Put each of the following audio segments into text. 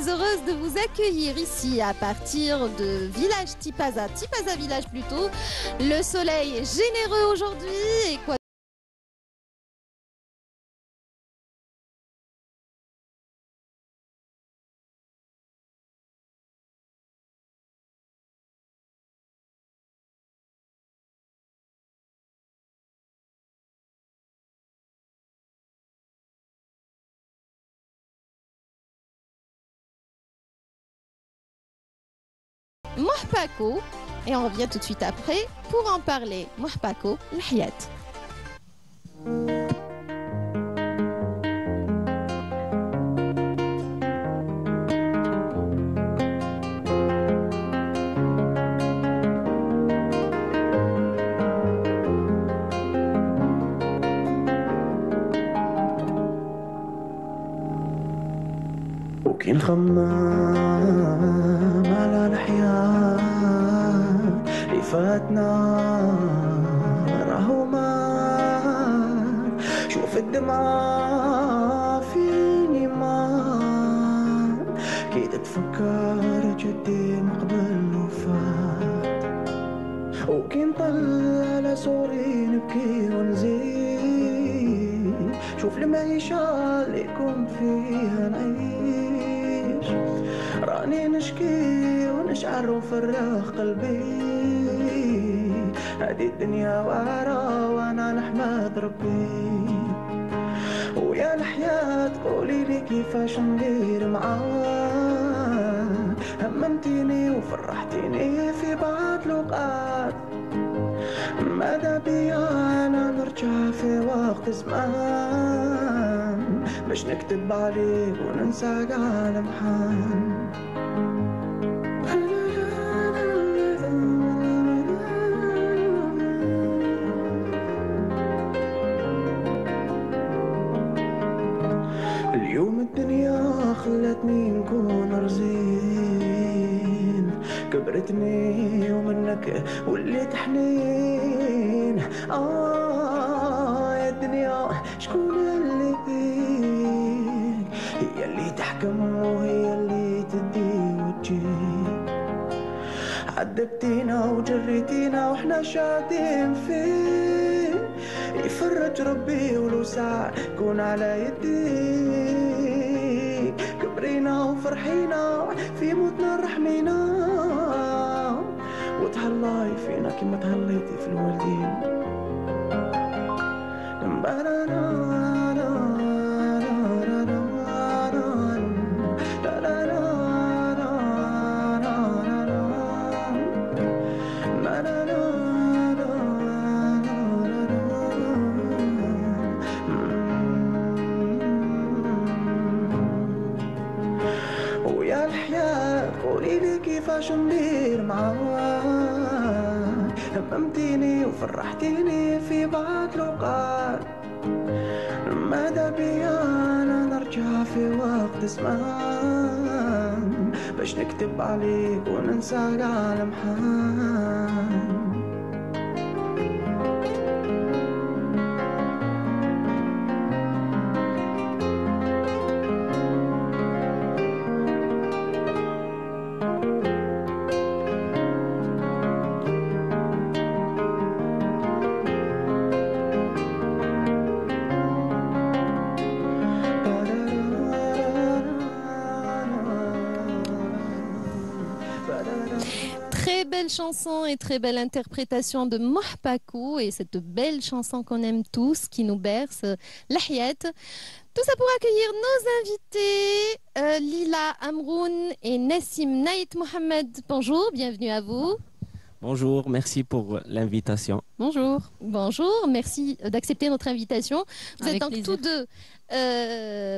très heureuse de vous accueillir ici à partir de village Tipaza, Tipaza village plutôt. Le soleil est généreux aujourd'hui et quoi Mohpako, et on revient tout de suite après pour en parler. Mohpako, l'Hiyat. وكي نخمم على الحياة اللي فاتنا راهو ما شوف الدمعة فيني ما كي تتفكر جدي من قبل وفات وكي نطلع على صوري نبكي ونزيد شوف المعيشة اللي كنت فيها نعيش راني نشكي ونشعر ونفرغ قلبي هذه الدنيا وعرة وانا نحمد ربي ويا الحياة قولي لي كيفاش ندير معاك هممتيني وفرحتيني في بعض الوقات ماذا بيا انا نرجع في وقت زمان باش نكتب عليك وننسى على محال اليوم الدنيا خلتني نكون رزين كبرتني ومنك وليت حنين يا الدنيا شكون اللي بيك هي اللي تحكم وهي اللي تدي وتجيب عذبتينا وجريتينا واحنا شادين فيه يفرج ربي ولو ساعة كون على يديك كبرينا وفرحينا في موتنا رحمينا وتهلاي فينا كما تهليتي في الوالدين ويا الحياة قولي لي كيفاش ندير معاك هممتيني وفرحتيني في بعض الأوقات ماذا بيا أنا نرجع في وقت زمان باش نكتب عليك وننسى على محال Très belle chanson et très belle interprétation de Mohpako et cette belle chanson qu'on aime tous qui nous berce, l'Hiyat. Tout ça pour accueillir nos invités, Lila Amroun et Nassim Naït Mohamed. Bonjour, bienvenue à vous. Bonjour, merci pour l'invitation. Bonjour. Bonjour, merci d'accepter notre invitation. Vous Avec êtes donc plaisir. tous deux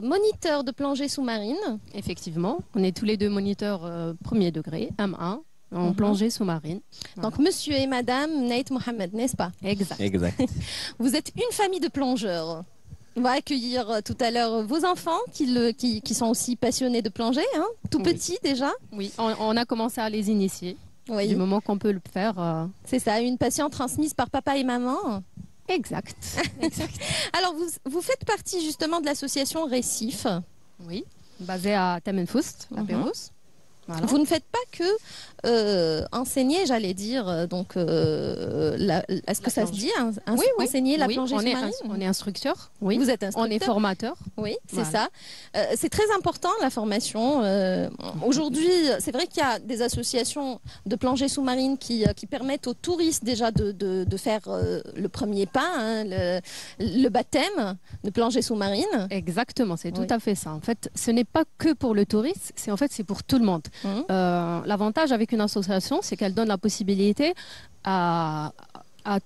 moniteurs de plongée sous-marine. Effectivement, on est tous les deux moniteurs premier degré, M1, en plongée sous-marine. Donc monsieur et madame Naït Mohamed, n'est-ce pas? Exact. Exact. Vous êtes une famille de plongeurs. On va accueillir tout à l'heure vos enfants qui sont aussi passionnés de plongée, hein, tout Oui. petits déjà. Oui, on a commencé à les initier. Oui, Du moment qu'on peut le faire. c'est ça, une passion transmise par papa et maman. Exact. Alors vous faites partie justement de l'association Récif. Oui. basé à Tamenfoust, à Pérouse. Voilà. Vous ne faites pas que enseigner, j'allais dire, est-ce que ça se dit, oui, enseigner la plongée sous-marine? sous-marine? On est instructeur, oui. Vous êtes instructeur? On est formateur. Oui, c'est Voilà. ça. C'est très important, la formation. Aujourd'hui, c'est vrai qu'il y a des associations de plongée sous-marine qui permettent aux touristes déjà de faire le premier pas, hein, le baptême de plongée sous-marine. Exactement, c'est Oui. tout à fait ça. En fait, ce n'est pas que pour le touriste, c'est pour tout le monde. L'avantage avec une association, c'est qu'elle donne la possibilité à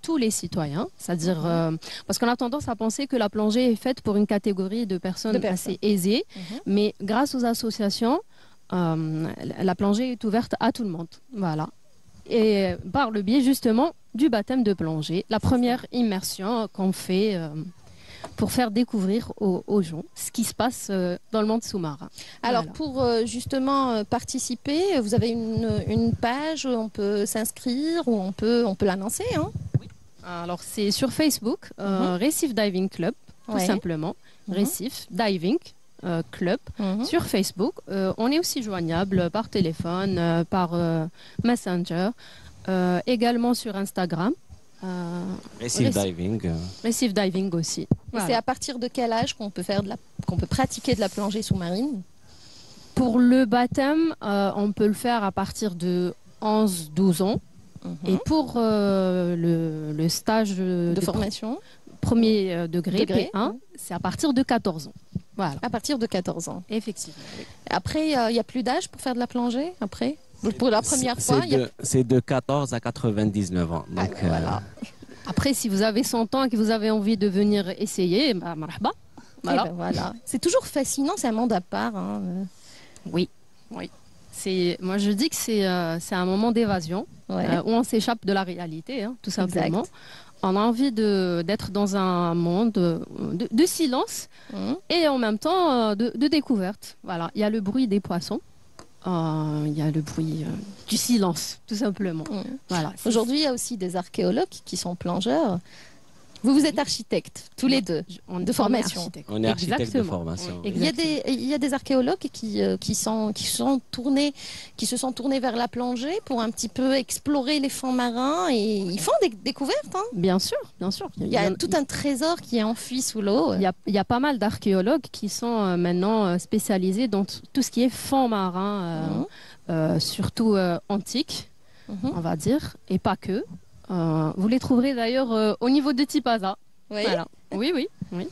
tous les citoyens, c'est-à-dire parce qu'on a tendance à penser que la plongée est faite pour une catégorie de personnes assez aisées, mais grâce aux associations, la plongée est ouverte à tout le monde. Voilà. Et par le biais justement du baptême de plongée, la première immersion qu'on fait pour faire découvrir aux gens ce qui se passe dans le monde sous-marin. Alors, Voilà. pour justement participer, vous avez une page où on peut s'inscrire, où on peut l'annoncer, hein? Alors, c'est sur Facebook, Récif Diving Club, tout Ouais. simplement. Récif Diving Club. Sur Facebook, on est aussi joignable par téléphone, par Messenger, également sur Instagram. Récif Diving. Récif Diving aussi. Et Voilà. c'est à partir de quel âge qu'on peut pratiquer de la plongée sous-marine? Pour le baptême, on peut le faire à partir de 11-12 ans. Et pour le stage De formation? premier degré, Degré, P1, c'est à partir de 14 ans. Voilà, À partir de 14 ans. effectivement. Après, il n'y a plus d'âge pour faire de la plongée? Après? Pour la première fois, C'est de 14 à 99 ans. Donc, voilà. Après, si vous avez 100 ans et que vous avez envie de venir essayer, bah, marhaba. Voilà. Eh ben voilà. C'est toujours fascinant, c'est un monde à part, hein. Oui, oui. Moi, je dis que c'est un moment d'évasion Ouais. où on s'échappe de la réalité, hein, tout Exact. simplement. On a envie d'être dans un monde de silence et en même temps de découverte. Voilà, il y a le bruit des poissons, il y a le bruit du silence, tout simplement. Voilà. Aujourd'hui, il y a aussi des archéologues qui sont plongeurs. Vous êtes architectes, tous les deux, de formation. on est architecte de Exactement. formation. Oui. Il y a des archéologues qui se sont tournés vers la plongée pour un petit peu explorer les fonds marins et ils font des découvertes, hein. Bien sûr, bien sûr. Il y a tout un trésor qui est enfui sous l'eau. Il y a pas mal d'archéologues qui sont maintenant spécialisés dans tout ce qui est fonds marins, surtout antiques, on va dire, et pas que. Vous les trouverez d'ailleurs au niveau de Tipaza. Oui. Voilà. Oui, oui, oui.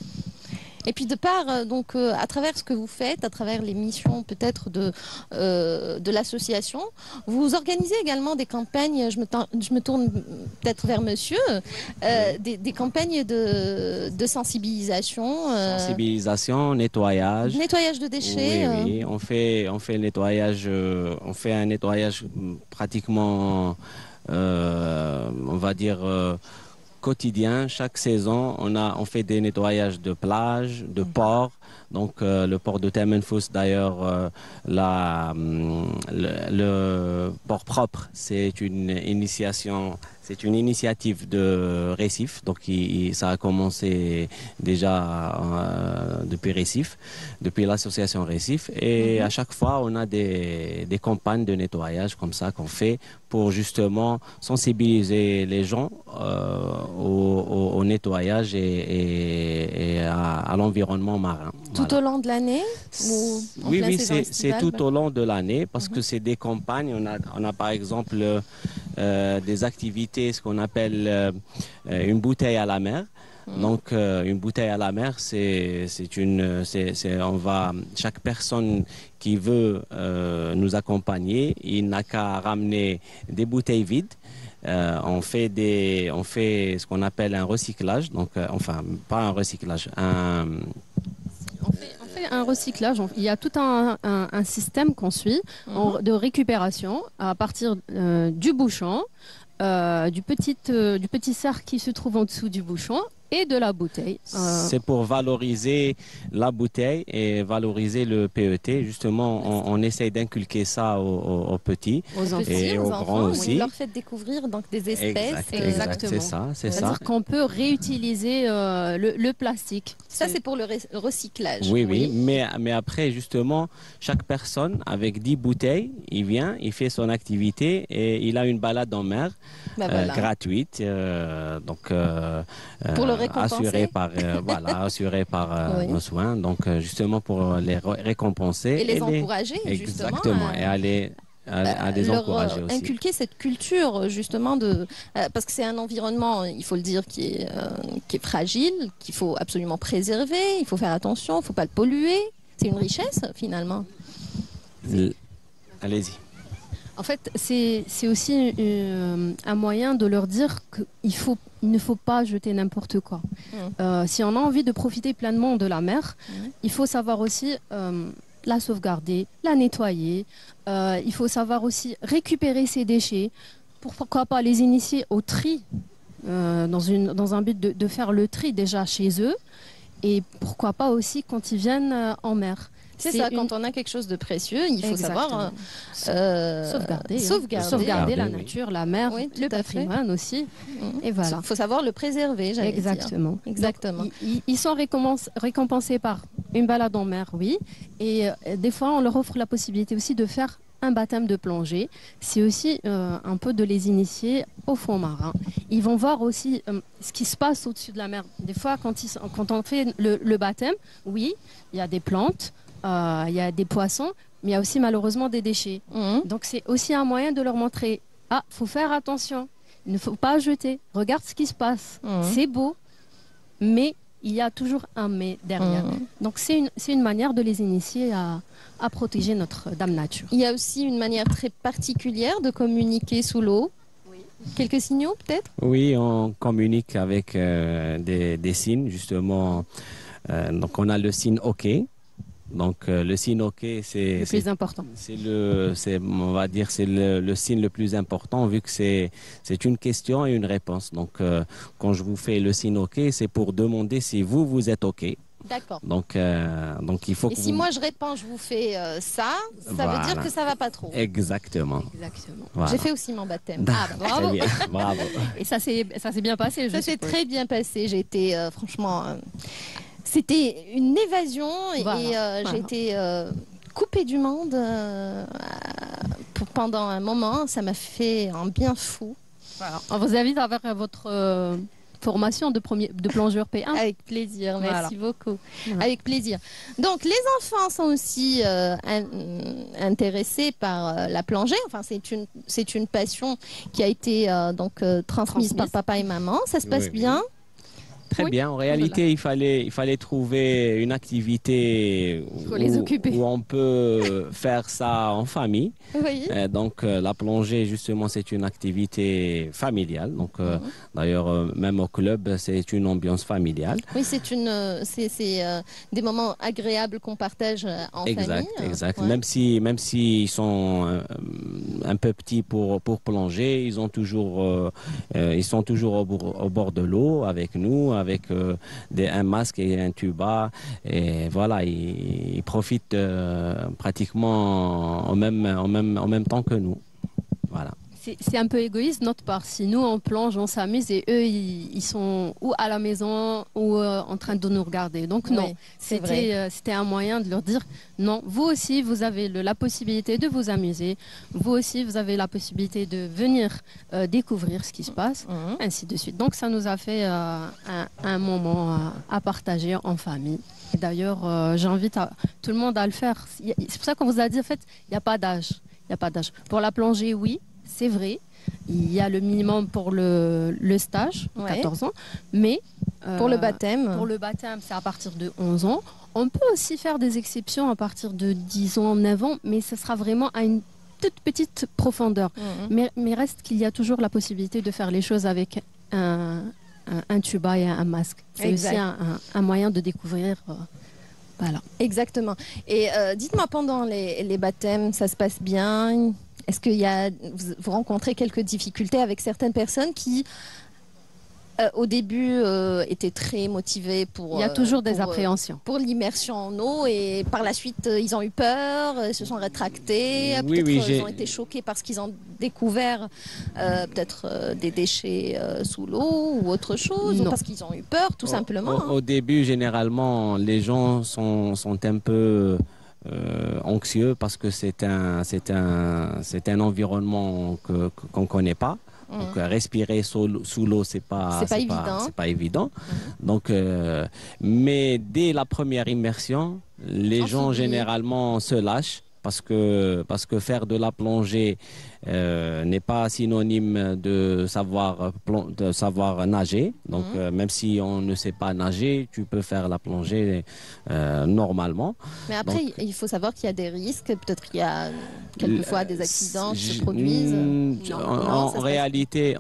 Et puis de part, à travers ce que vous faites, à travers les missions peut-être de l'association, vous organisez également des campagnes, je me tourne peut-être vers monsieur, des campagnes de sensibilisation. Sensibilisation, nettoyage. Nettoyage de déchets. Oui, on fait le nettoyage, on fait un nettoyage pratiquement, on va dire, quotidien. Chaque saison, on fait des nettoyages de plages, de ports. Donc le port de Tamenfoust, d'ailleurs, le port propre, c'est une initiative de Récif. Donc ça a commencé déjà depuis Récif, depuis l'association Récif. Et à chaque fois, on a des campagnes de nettoyage comme ça qu'on fait pour justement sensibiliser les gens au nettoyage et à l'environnement marin. Tout au long de l'année Oui, c'est tout au long de l'année parce que c'est des campagnes. On a par exemple des activités, ce qu'on appelle une bouteille à la mer. Donc une bouteille à la mer, chaque personne qui veut nous accompagner, il n'a qu'à ramener des bouteilles vides. On fait ce qu'on appelle un recyclage, donc enfin pas un recyclage, On fait un recyclage. Il y a tout un système qu'on suit de récupération à partir du bouchon, du petit cercle qui se trouve en dessous du bouchon et de la bouteille. C'est pour valoriser la bouteille et valoriser le PET. Justement, on essaye d'inculquer ça aux petits aux enfants et aux enfants, grands aussi. Vous leur faites découvrir donc des espèces. Exact, c'est ça, c'est ça. C'est-à-dire qu'on peut réutiliser le plastique. Ça, c'est pour le recyclage. Oui, mais après, justement, chaque personne, avec 10 bouteilles, il vient, il fait son activité et il a une balade en mer gratuite. Pour le récompenser. Assurée par Oui. nos soins. Donc, justement, pour les récompenser. Et les encourager, justement. Exactement, et aller à les leur encourager aussi. inculquer cette culture justement parce que c'est un environnement, il faut le dire, qui est fragile, qu'il faut absolument préserver, il faut faire attention, il ne faut pas le polluer. C'est une richesse finalement. Allez-y. En fait, c'est aussi un moyen de leur dire qu'il ne faut pas jeter n'importe quoi. Si on a envie de profiter pleinement de la mer, il faut savoir aussi la sauvegarder, la nettoyer. Il faut savoir aussi récupérer ses déchets. Pourquoi pas les initier au tri, dans un but de faire le tri déjà chez eux. Et pourquoi pas aussi quand ils viennent en mer. C'est ça, quand on a quelque chose de précieux, il faut savoir sauvegarder la nature, la mer, le patrimoine aussi. Et voilà. Il faut savoir le préserver, j'allais dire. Exactement. Ils sont récompensés par une balade en mer, oui. Et des fois, on leur offre la possibilité aussi de faire un baptême de plongée. C'est aussi un peu de les initier au fond marin. Ils vont voir aussi ce qui se passe au-dessus de la mer. Des fois, quand on fait le baptême, oui, il y a des plantes, il y a des poissons, mais il y a aussi malheureusement des déchets. Donc c'est aussi un moyen de leur montrer, faut faire attention, il ne faut pas jeter, regarde ce qui se passe, c'est beau, mais il y a toujours un mais derrière. Donc c'est une manière de les initier à protéger notre Dame Nature. Il y a aussi une manière très particulière de communiquer sous l'eau. Quelques signaux peut-être? Oui, on communique avec des signes justement. Donc on a le signe OK. Donc le signe OK, c'est le plus important. On va dire c'est le signe le plus important vu que c'est une question et une réponse. Donc quand je vous fais le signe OK, c'est pour demander si vous êtes OK. D'accord. Donc il faut. Et si moi je réponds, je vous fais ça veut dire que ça va pas trop. Exactement. Voilà. J'ai fait aussi mon baptême. Bravo. Bien, bravo. Et ça s'est bien passé. Ça s'est très bien passé. J'ai été franchement. C'était une évasion et j'ai été coupée du monde pendant un moment. Ça m'a fait un bien fou. Voilà. On vous invite à faire votre formation de plongeur P1. Avec plaisir, merci beaucoup. Avec plaisir. Donc les enfants sont aussi intéressés par la plongée. Enfin, c'est une passion qui a été transmise par papa et maman. Ça se passe bien. Très bien. En réalité, il fallait trouver une activité où on peut faire ça en famille. Oui. Donc, la plongée, justement, c'est une activité familiale. Donc, d'ailleurs, même au club, c'est une ambiance familiale. Oui, c'est des moments agréables qu'on partage en famille. Exact. Ouais. Même si ils sont un peu petits pour plonger, ils sont toujours au bord de l'eau avec nous, avec un masque et un tuba, et voilà, ils profitent pratiquement en même temps que nous. Voilà. C'est un peu égoïste de notre part. Si nous on plonge, on s'amuse et eux ils sont ou à la maison ou en train de nous regarder. Donc non, c'était un moyen de leur dire non, vous aussi vous avez la possibilité de vous amuser, vous aussi vous avez la possibilité de venir découvrir ce qui se passe, ainsi de suite. Donc ça nous a fait un moment à partager en famille. D'ailleurs, j'invite tout le monde à le faire. C'est pour ça qu'on vous a dit en fait, il n'y a pas d'âge. Pour la plongée, oui. C'est vrai, il y a le minimum pour le stage, 14 ans, mais pour le baptême, c'est à partir de 11 ans. On peut aussi faire des exceptions à partir de 10 ans, 9 ans, mais ce sera vraiment à une toute petite profondeur. Mais reste qu'il y a toujours la possibilité de faire les choses avec un tuba et un masque. C'est aussi un moyen de découvrir. Voilà. Exactement. Et dites-moi, pendant les baptêmes, ça se passe bien? Est-ce que vous rencontrez quelques difficultés avec certaines personnes qui Au début, étaient très motivés pour. Il y a toujours des appréhensions. Pour l'immersion en eau et par la suite, ils ont eu peur, ils se sont rétractés. Oui, Peut-être oui, ils ont été choqués parce qu'ils ont découvert peut-être des déchets sous l'eau ou autre chose, ou Non. parce qu'ils ont eu peur, tout simplement. Au début, généralement, les gens sont un peu anxieux parce que c'est un environnement qu'on ne connaît pas. Donc respirer sous l'eau, c'est pas évident. Donc, mais dès la première immersion, les gens généralement se lâchent parce que faire de la plongée n'est pas synonyme de savoir nager. Donc même si on ne sait pas nager, tu peux faire la plongée normalement. Mais après, donc, il faut savoir qu'il y a des risques. Peut-être qu'il y a quelquefois des accidents qui se produisent. En réalité,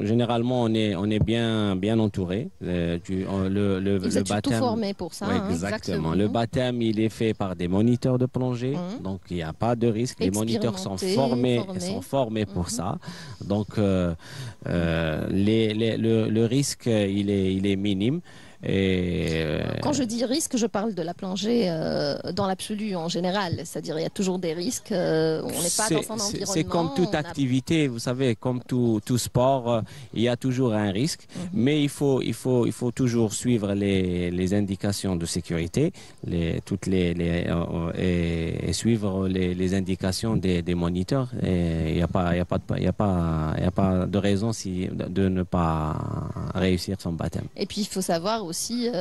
généralement on est bien entouré. Vous êtes surtout formé pour ça. Ouais, hein, exactement. Le baptême, il est fait par des moniteurs de plongée, donc il n'y a pas de risque. Les moniteurs sont formés pour ça. Donc le risque, il est minime. Et quand je dis risque, je parle de la plongée dans l'absolu en général. C'est-à-dire il y a toujours des risques. On n'est pas dans son environnement. C'est comme toute activité, vous savez, comme tout sport, il y a toujours un risque. Mais il faut toujours suivre les indications de sécurité, et suivre les indications des moniteurs. Et il n'y a pas de raison de ne pas réussir son baptême. Et puis il faut savoir aussi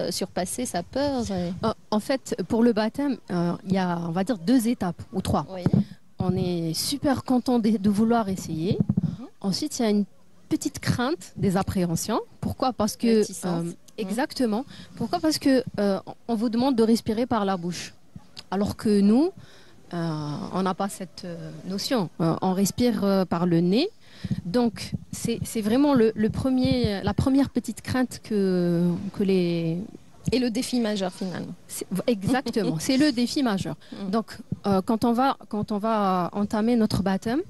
surpasser sa peur. En fait, pour le baptême, il y a, on va dire, 2 étapes ou 3. Oui. On est super content de vouloir essayer. Ensuite, il y a une petite crainte, des appréhensions. Pourquoi? Parce que exactement. Pourquoi? Parce que on vous demande de respirer par la bouche, alors que nous, on n'a pas cette notion. On respire par le nez. Donc, c'est vraiment la première petite crainte que les... Et le défi majeur, finalement. Exactement, c'est le défi majeur. Donc, quand on va entamer notre baptême,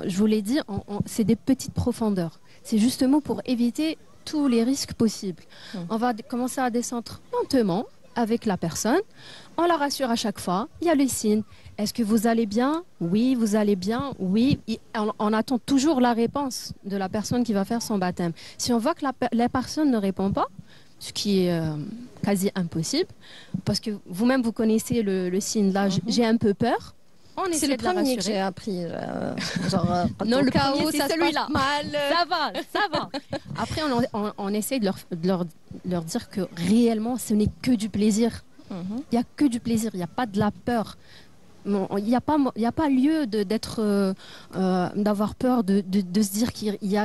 je vous l'ai dit, c'est des petites profondeurs. C'est justement pour éviter tous les risques possibles. On va commencer à descendre lentement avec la personne. On la rassure à chaque fois. Il y a les signes. Est-ce que vous allez bien? Oui, vous allez bien? Oui. On attend toujours la réponse de la personne qui va faire son baptême. Si on voit que la personne ne répond pas, ce qui est quasi impossible, parce que vous-même, vous connaissez le signe là, j'ai un peu peur. C'est le premier que j'ai appris. Non, le premier, c'est ça celui-là. Mal. Ça va. Après, on essaie de leur dire que réellement, ce n'est que du plaisir. Il n'y a que du plaisir, il n'y a pas de la peur. Il n'y a pas lieu d'avoir peur, de se dire qu'il y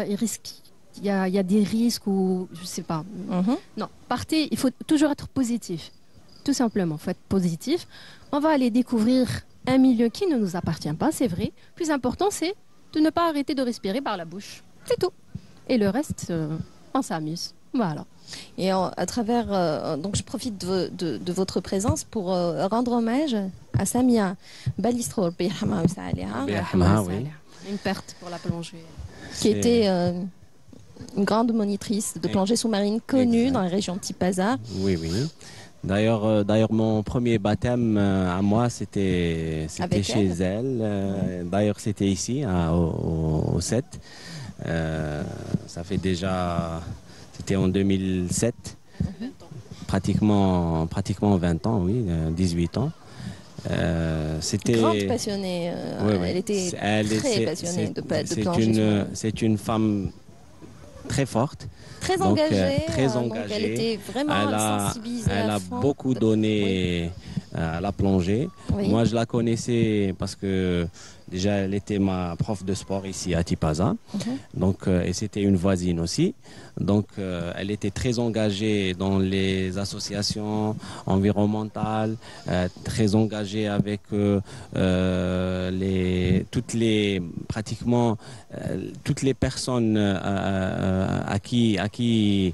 a des risques ou je ne sais pas. Non, partez, il faut toujours être positif. Tout simplement, il faut être positif. On va aller découvrir un milieu qui ne nous appartient pas, c'est vrai. Plus important, c'est de ne pas arrêter de respirer par la bouche. C'est tout. Et le reste, on s'amuse. Voilà. Et à travers, donc je profite de votre présence pour rendre hommage à Samia Balistro, oui. Une perte pour la plongée. Qui était une grande monitrice de plongée sous-marine connue dans la région de Tipaza. Oui. D'ailleurs, mon premier baptême à moi, c'était chez elle. D'ailleurs, c'était ici, au 7. Ça fait déjà... C'était en 2007, pratiquement 20 ans, oui, 18 ans. C'était grande passionnée. Elle était très passionnée de plongée. C'est une femme très forte. Très engagée. Très engagée. Donc elle était vraiment sensibilisée. Elle a beaucoup donné à la plongée. Oui. Moi, je la connaissais parce que déjà, elle était ma prof de sport ici à Tipaza. Donc, et c'était une voisine aussi. Donc, elle était très engagée dans les associations environnementales, très engagée avec pratiquement toutes les personnes qui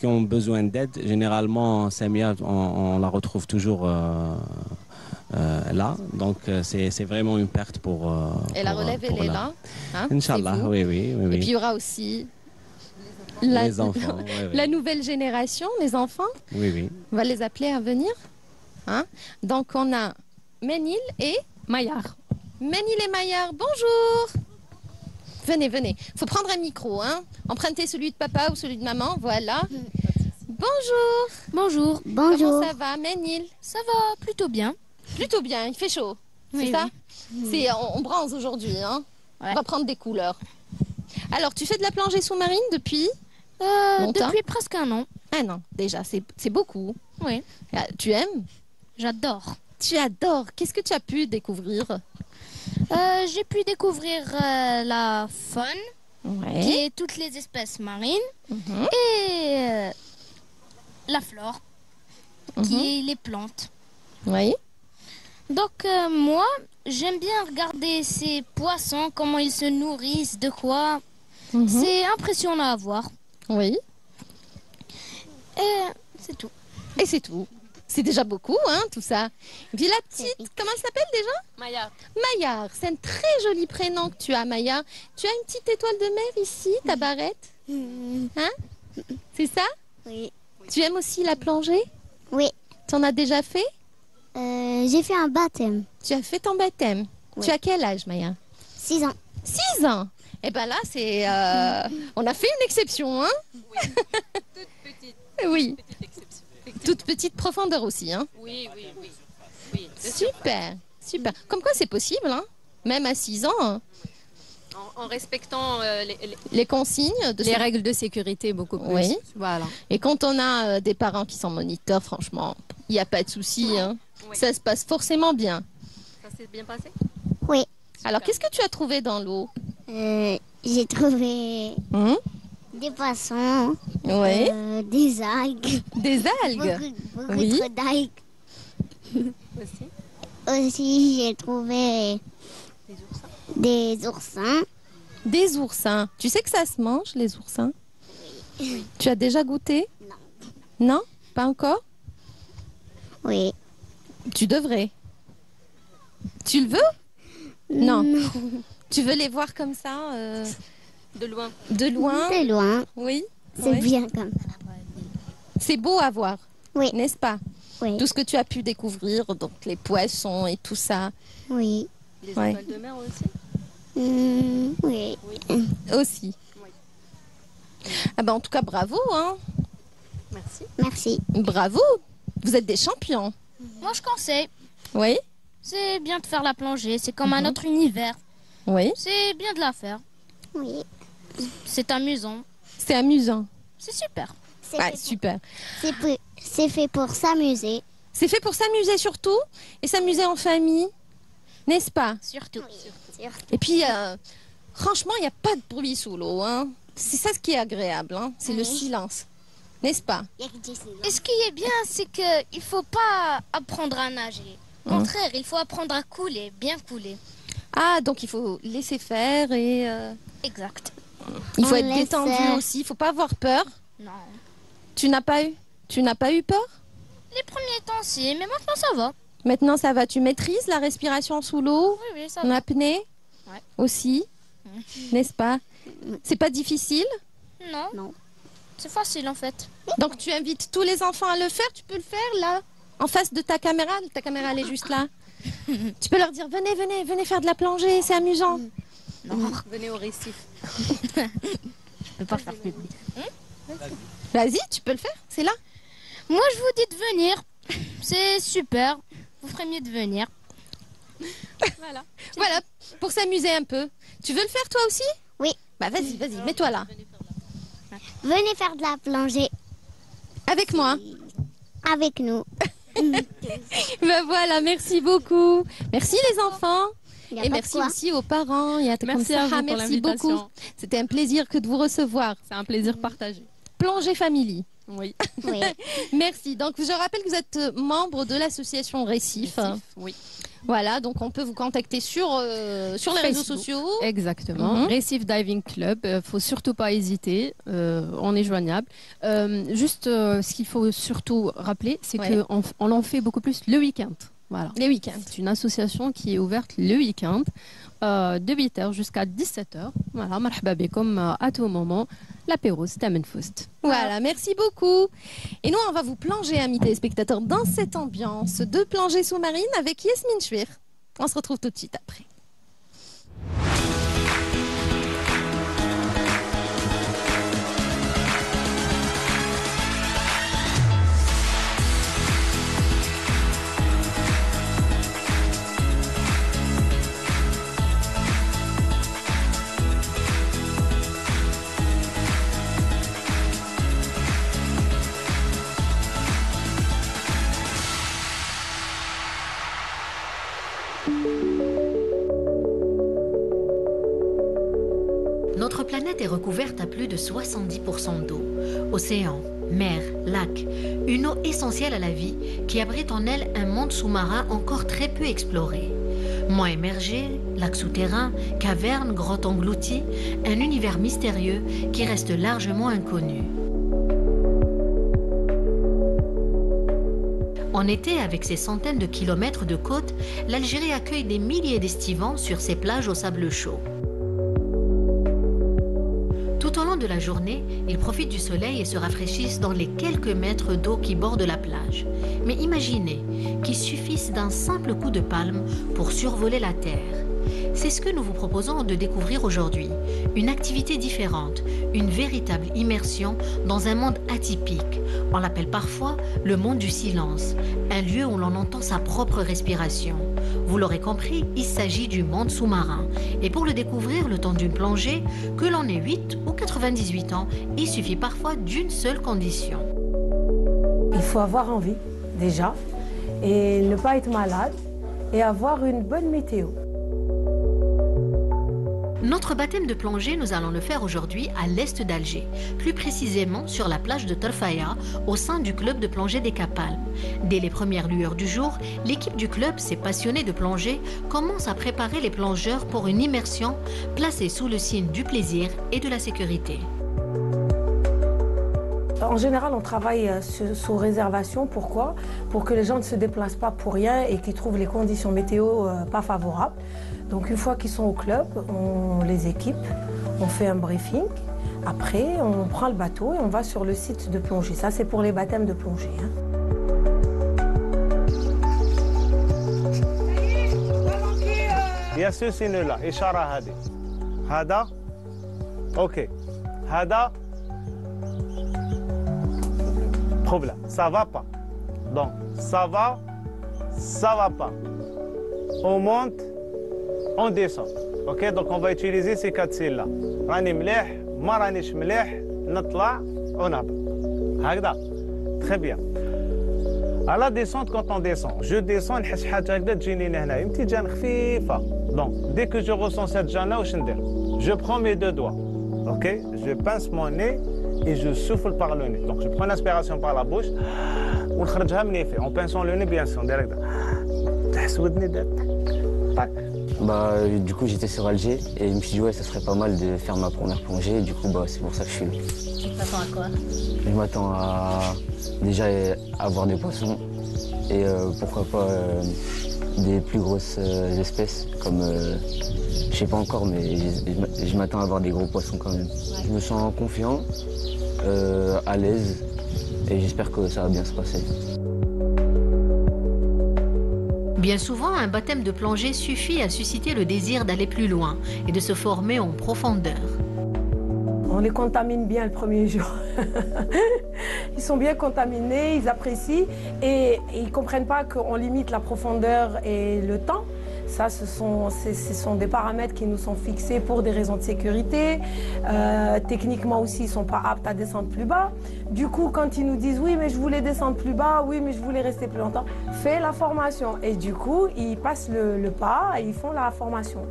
ont besoin d'aide. Généralement, Samia, on la retrouve toujours là. Donc, c'est vraiment une perte pour. Et la relève, elle est là. Hein, Inch'Allah, oui, oui, oui. Et puis il y aura aussi les enfants. Oui, oui. la nouvelle génération, les enfants. Oui, oui. On va les appeler à venir. Hein? Donc on a Ménil et Maillard. Ménil et Maillard, bonjour. Venez, venez. Il faut prendre un micro. Hein? Empruntez celui de papa ou celui de maman. Voilà. Bonjour. Bonjour. Comment ça va, Ménil? Ça va plutôt bien. Plutôt bien, il fait chaud. Oui, c'est ça oui. On bronze aujourd'hui. Hein? Ouais. On va prendre des couleurs. Alors, tu fais de la plongée sous-marine depuis longtemps? Depuis presque un an. Un an, déjà. C'est beaucoup. Oui. Tu aimes? J'adore. Tu adores. Qu'est-ce que tu as pu découvrir? J'ai pu découvrir la faune, qui Ouais. est toutes les espèces marines, Mhm. et la flore, qui est les plantes. Oui. Donc moi, j'aime bien regarder ces poissons, comment ils se nourrissent, de quoi. Mhm. C'est impressionnant à voir. Oui. Et c'est tout. Et c'est tout. C'est déjà beaucoup, hein, tout ça. Et puis la petite, comment elle s'appelle déjà? Maillard. Maillard. C'est un très joli prénom que tu as, Maillard. Tu as une petite étoile de mer ici, ta barrette. Hein? C'est ça? Oui. Tu aimes aussi la plongée? Oui. Tu en as déjà fait? J'ai fait un baptême. Tu as fait ton baptême. Oui. Tu as quel âge, Maillard? 6 ans. 6 ans. Eh ben là, c'est... on a fait une exception, hein? Oui. Toute petite. Oui. Exception. Toute petite profondeur aussi, hein? Oui, oui, oui. Oui. Super, super. Comme quoi c'est possible, hein? Même à 6 ans, hein. En respectant Les consignes de les règles de sécurité beaucoup plus. Oui. Voilà. Et quand on a des parents qui sont moniteurs, franchement, il n'y a pas de souci, hein. Oui. Ça se passe forcément bien. Ça s'est bien passé? Oui. Alors, qu'est-ce que tu as trouvé dans l'eau? J'ai trouvé des poissons, Oui. des algues, Des algues. beaucoup Oui. trop d'algues. Aussi. Aussi, j'ai trouvé des oursins. Des oursins. Tu sais que ça se mange, les oursins? Tu as déjà goûté? Non. Non? Pas encore? Oui. Tu devrais. Tu le veux? Non. Tu veux les voir comme ça, De loin. de loin? De loin. Oui. C'est Oui. bien comme ça. C'est beau à voir, Oui. n'est-ce pas? Oui. Tout ce que tu as pu découvrir, donc les poissons et tout ça Oui. Les Ouais. étoiles de mer aussi. Oui. aussi. Oui. Ah ben, en tout cas, bravo, hein? Merci. Merci. Bravo! Vous êtes des champions. Moi, je conseille. Oui? C'est bien de faire la plongée. C'est comme un autre univers. Oui. C'est bien de la faire. Oui. C'est amusant. C'est amusant. C'est super. C'est Ah, fait, super. c'est fait pour s'amuser. C'est fait pour s'amuser surtout et s'amuser en famille, n'est-ce pas? Surtout. Et puis, franchement, il n'y a pas de bruit sous l'eau, hein? C'est ça ce qui est agréable, hein? C'est le Oui. silence, n'est-ce pas? Et ce qui est bien, c'est qu'il ne faut pas apprendre à nager. Au contraire, il faut apprendre à couler, bien couler. Ah, donc il faut laisser faire et Exact. il faut On être laisse détendu faire. aussi. Il faut pas avoir peur. Non. Tu n'as pas eu peur? Les premiers temps, si, mais maintenant ça va. Maintenant, ça va. Tu maîtrises la respiration sous l'eau, Oui, oui, ça en va. apnée Ouais. aussi, n'est-ce pas? C'est pas difficile. Non. Non. C'est facile en fait. Donc tu invites tous les enfants à le faire. Tu peux le faire là, en face de ta caméra. Ta caméra, elle est juste là. Tu peux leur dire venez, venez, venez faire de la plongée, c'est amusant. Non. Venez au récif. Je peux pas faire plus. Vas-y, tu peux le faire. C'est là. Moi, je vous dis de venir. C'est super. Vous ferez mieux de venir. Voilà. Voilà, pour s'amuser un peu. Tu veux le faire toi aussi? Oui. Bah vas-y, vas-y, mets-toi là. Venez faire de la plongée Avec moi. avec nous. Ben voilà, merci beaucoup. Merci les enfants. Il y a Et pas de merci quoi. aussi aux parents. Et à Merci à vous pour merci beaucoup. l'invitation. C'était un plaisir que de vous recevoir. C'est un plaisir partagé. Plongée Family. Oui. Oui. Merci. Donc je rappelle que vous êtes membre de l'association Récif. Oui. Voilà, donc on peut vous contacter sur les réseaux Facebook. sociaux. Exactement. Mhm. Récif Diving Club. Faut surtout pas hésiter. On est joignable. Juste, ce qu'il faut surtout rappeler, c'est Ouais. qu'on en fait beaucoup plus le week-end. Voilà. Les week-ends. C'est une association qui est ouverte le week-end, de 8h jusqu'à 17h. Voilà, marhaba bekoum, à tout moment. L'apéro, c'est à Menfoust. Voilà, merci beaucoup. Et nous, on va vous plonger, amis téléspectateurs, dans cette ambiance de plongée sous-marine avec Yasmine Chouir. On se retrouve tout de suite après. Notre planète est recouverte à plus de 70% d'eau. Océans, mers, lacs, une eau essentielle à la vie qui abrite en elle un monde sous-marin encore très peu exploré. Monts émergés, lacs souterrains, cavernes, grottes englouties, un univers mystérieux qui reste largement inconnu. En été, avec ses centaines de kilomètres de côtes, l'Algérie accueille des milliers d'estivants sur ses plages au sable chaud. Tout au long de la journée, ils profitent du soleil et se rafraîchissent dans les quelques mètres d'eau qui bordent la plage. Mais imaginez qu'il suffise d'un simple coup de palme pour survoler la terre. C'est ce que nous vous proposons de découvrir aujourd'hui. Une activité différente, une véritable immersion dans un monde atypique. On l'appelle parfois le monde du silence, un lieu où l'on entend sa propre respiration. Vous l'aurez compris, il s'agit du monde sous-marin. Et pour le découvrir le temps d'une plongée, que l'on ait 8 ou 98 ans, il suffit parfois d'une seule condition. Il faut avoir envie, déjà, et ne pas être malade, et avoir une bonne météo. Notre baptême de plongée, nous allons le faire aujourd'hui à l'est d'Alger, plus précisément sur la plage de Tarfaya, au sein du club de plongée des Capalmes. Dès les premières lueurs du jour, l'équipe du club, ces passionnés de plongée, commence à préparer les plongeurs pour une immersion placée sous le signe du plaisir et de la sécurité. En général, on travaille sous réservation. Pourquoi? Pour que les gens ne se déplacent pas pour rien et qu'ils trouvent les conditions météo pas favorables. Donc une fois qu'ils sont au club, on les équipe, on fait un briefing. Après, on prend le bateau et on va sur le site de plongée. Ça, c'est pour les baptêmes de plongée. Il y a ce signe-là, Ishara Hadi. Hada, ok. Hada, problème, ça va pas. Donc, ça va pas. On monte, on descend. Ok, donc on va utiliser ces quatre signes-là. Rani mleh, ma ranish mleh, natla, on abd. Hagda. Très bien. À la descente, quand on descend, je descends, donc, dès que je ressens cette gêne-là, je prends mes deux doigts. Ok, je pince mon nez et je souffle par le nez. Donc, je prends l'inspiration par la bouche. En pinçant le nez, bien sûr, direct. Bah, du coup, j'étais sur Alger et je me suis dit, ouais, ça serait pas mal de faire ma première plongée. Et du coup, bah, c'est pour ça que je suis là. Tu t'attends à quoi? Je m'attends à déjà avoir des poissons et pourquoi pas des plus grosses espèces comme, je sais pas encore, mais je m'attends à avoir des gros poissons quand même. Ouais. Je me sens confiant, à l'aise et j'espère que ça va bien se passer. Bien souvent, un baptême de plongée suffit à susciter le désir d'aller plus loin et de se former en profondeur. On les contamine bien le premier jour. Ils sont bien contaminés, ils apprécient et ils ne comprennent pas qu'on limite la profondeur et le temps. Ça, ce sont des paramètres qui nous sont fixés pour des raisons de sécurité. Techniquement aussi, ils ne sont pas aptes à descendre plus bas. Du coup, quand ils nous disent « oui, mais je voulais descendre plus bas, oui, mais je voulais rester plus longtemps », fais la formation. Et du coup, ils passent le pas et ils font la formation.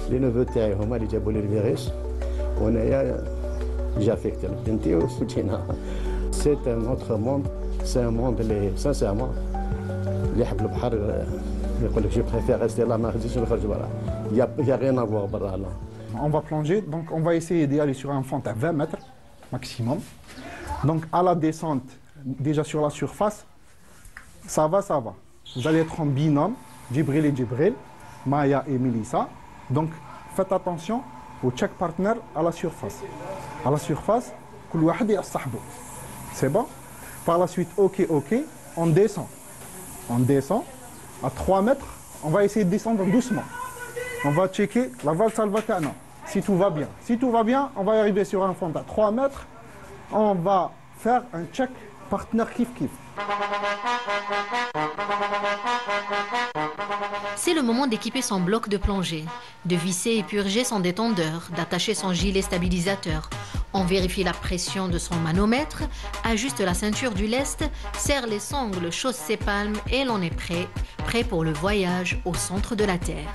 Les neveux تاعي هما اللي جابوا لي الفيروس وانايا j'affecte بنتي وفوتينا. C'est un autre monde, c'est un monde اللي sincèrement اللي يحب البحر يقول لك je préfère rester là ما نخرجش نخرج برا. Il y a rien à voir برا là. On va plonger, donc on va essayer d'aller sur un fond à 20 mètres maximum. Donc à la descente, déjà sur la surface, ça va, ça va. Vous allez être en binôme, Djibril et Djibril, Maya et Melissa. Donc, faites attention au check partner à la surface. À la surface, c'est bon? Par la suite, ok, on descend. On descend à 3 mètres. On va essayer de descendre doucement. On va checker la valse al-vakana, si tout va bien. Si tout va bien, on va arriver sur un fond à 3 mètres. On va faire un check partner kiff-kiff. C'est le moment d'équiper son bloc de plongée, de visser et purger son détendeur, d'attacher son gilet stabilisateur. On vérifie la pression de son manomètre, ajuste la ceinture du lest, serre les sangles, chausse ses palmes et l'on est prêt pour le voyage au centre de la Terre.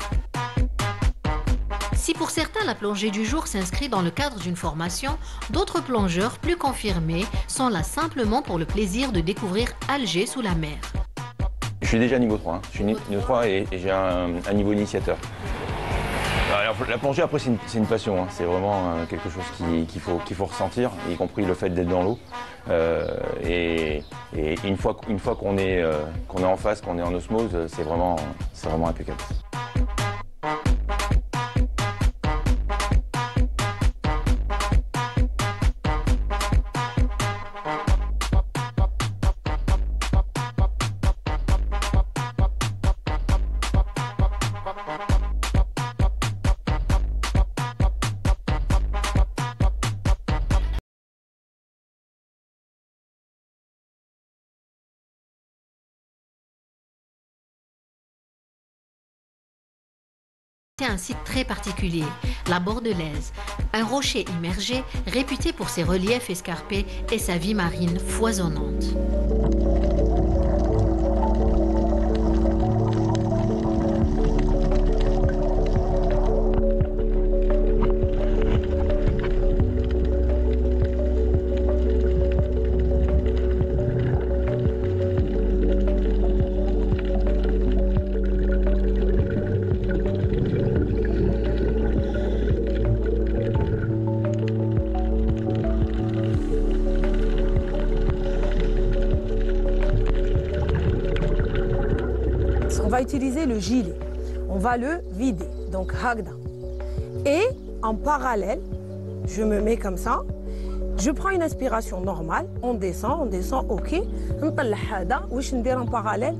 Si pour certains la plongée du jour s'inscrit dans le cadre d'une formation, d'autres plongeurs plus confirmés sont là simplement pour le plaisir de découvrir Alger sous la mer. Je suis déjà niveau 3, hein. Je suis niveau 3 et j'ai un niveau initiateur. Alors, la plongée après c'est une passion, hein. C'est vraiment quelque chose qu'il faut ressentir, y compris le fait d'être dans l'eau. Et une fois qu'on est en face, qu'on est en osmose, c'est vraiment impeccable. C'est un site très particulier, la Bordelaise, un rocher immergé réputé pour ses reliefs escarpés et sa vie marine foisonnante. On va utiliser le gilet. On va le vider, donc hagda. Et en parallèle, je me mets comme ça. Je prends une inspiration normale. On descend, ok. En parallèle.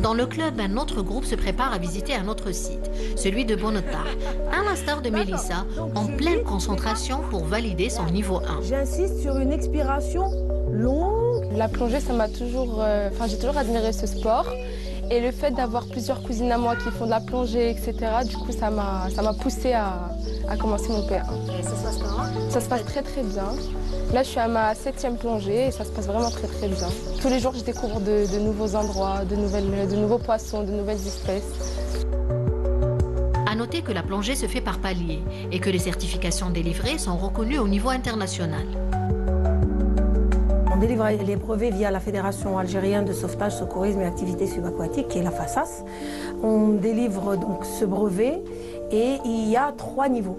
Dans le club, un autre groupe se prépare à visiter un autre site, celui de Bonottar, à l'instar de Melissa, en pleine concentration pour valider son niveau 1. J'insiste sur une expiration longue. La plongée, ça m'a toujours... j'ai toujours admiré ce sport. Et le fait d'avoir plusieurs cousines à moi qui font de la plongée, etc., du coup, ça m'a poussée à commencer mon P1. Et ça se passe comment? Ça se passe très très bien. Là, je suis à ma 7e plongée et ça se passe vraiment très très bien. Tous les jours, je découvre de nouveaux endroits, de nouveaux poissons, de nouvelles espèces. À noter que la plongée se fait par paliers et que les certifications délivrées sont reconnues au niveau international. On délivre les brevets via la Fédération algérienne de sauvetage, secourisme et activités subaquatiques, qui est la FASAS. On délivre donc ce brevet et il y a 3 niveaux.